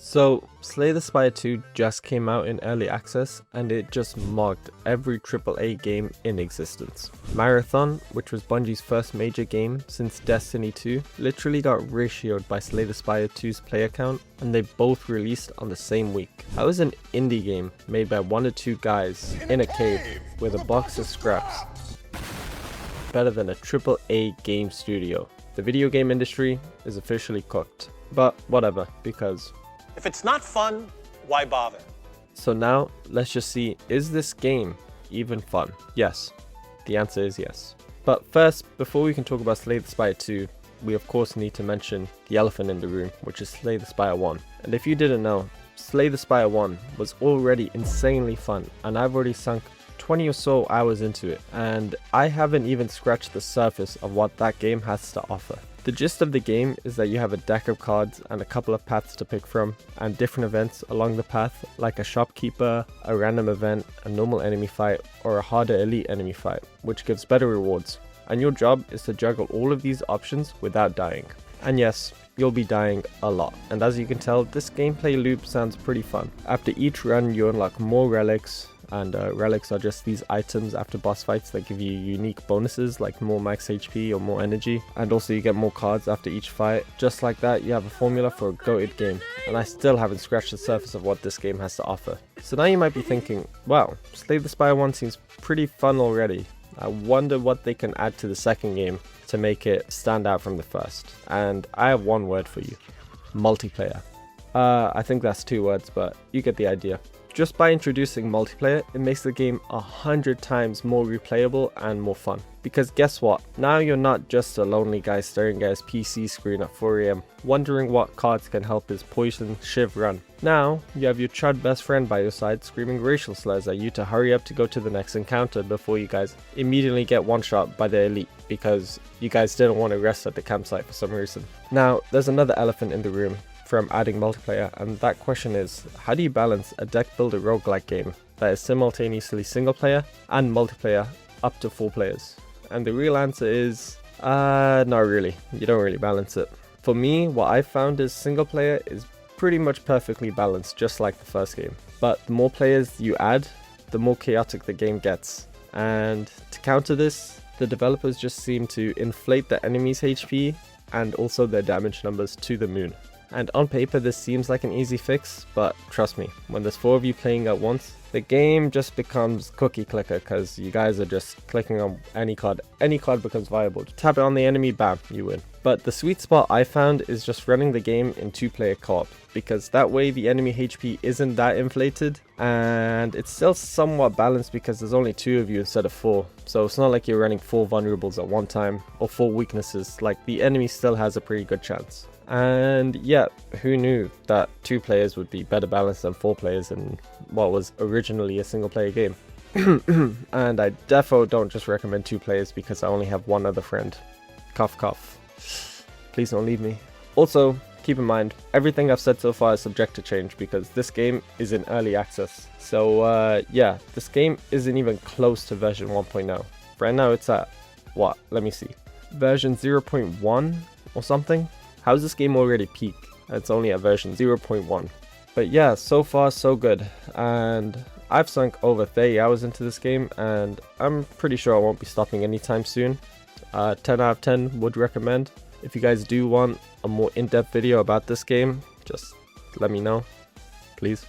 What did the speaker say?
So, Slay the Spire 2 just came out in early access and it just mocked every AAA game in existence. Marathon, which was Bungie's first major game since Destiny 2, literally got ratioed by Slay the Spire 2's player count, and they both released on the same week. How is an indie game made by one or two guys in a cave with a box of scraps better than a AAA game studio? The video game industry is officially cooked. But whatever, because if it's not fun, why bother? So now, let's just see, is this game even fun? Yes, the answer is yes. But first, before we can talk about Slay the Spire 2, we of course need to mention the elephant in the room, which is Slay the Spire 1. And if you didn't know, Slay the Spire 1 was already insanely fun, and I've already sunk 20 or so hours into it, and I haven't even scratched the surface of what that game has to offer. The gist of the game is that you have a deck of cards and a couple of paths to pick from, and different events along the path, like a shopkeeper, a random event, a normal enemy fight, or a harder elite enemy fight, which gives better rewards. And your job is to juggle all of these options without dying. And yes, you'll be dying a lot, and as you can tell, this gameplay loop sounds pretty fun. After each run you unlock more relics, and relics are just these items after boss fights that give you unique bonuses like more max HP or more energy, and also you get more cards after each fight. Just like that, you have a formula for a goated game, and I still haven't scratched the surface of what this game has to offer. So now you might be thinking, wow, Slay the Spire 1 seems pretty fun already. I wonder what they can add to the second game to make it stand out from the first. And I have one word for you: multiplayer. I think that's 2 words, but you get the idea. Just by introducing multiplayer, it makes the game 100 times more replayable and more fun. Because guess what? Now you're not just a lonely guy staring at his PC screen at 4 AM, wondering what cards can help his poison shiv run. Now, you have your chud best friend by your side screaming racial slurs at you to hurry up to go to the next encounter before you guys immediately get one-shot by the elite, because you guys didn't want to rest at the campsite for some reason. Now, there's another elephant in the room from adding multiplayer, and that question is, how do you balance a deck builder roguelike game that is simultaneously single player and multiplayer up to 4 players? And the real answer is, not really. You don't really balance it. For me, what I found is single player is pretty much perfectly balanced, just like the first game. But the more players you add, the more chaotic the game gets. And to counter this, the developers just seem to inflate the enemy's HP and also their damage numbers to the moon. And on paper this seems like an easy fix, but trust me, when there's 4 of you playing at once, the game just becomes cookie clicker, because you guys are just clicking on any card becomes viable. Tap it on the enemy, bam, you win. But the sweet spot I found is just running the game in 2-player co-op, because that way the enemy HP isn't that inflated, and it's still somewhat balanced because there's only 2 of you instead of 4. So it's not like you're running 4 vulnerables at one time, or 4 weaknesses. Like, the enemy still has a pretty good chance. And yeah, who knew that 2 players would be better balanced than 4 players in what was originally a single player game. And I defo don't just recommend 2 players because I only have one other friend. Cough cough. Please don't leave me. Also, keep in mind, everything I've said so far is subject to change because this game is in early access. So yeah, this game isn't even close to version 1.0. Right now it's at, what, let me see, version 0.1 or something? How's this game already peak? It's only at version 0.1. But yeah, so far so good. And I've sunk over 30 hours into this game, and I'm pretty sure I won't be stopping anytime soon. 10 out of 10 would recommend. If you guys do want a more in-depth video about this game, just let me know, please.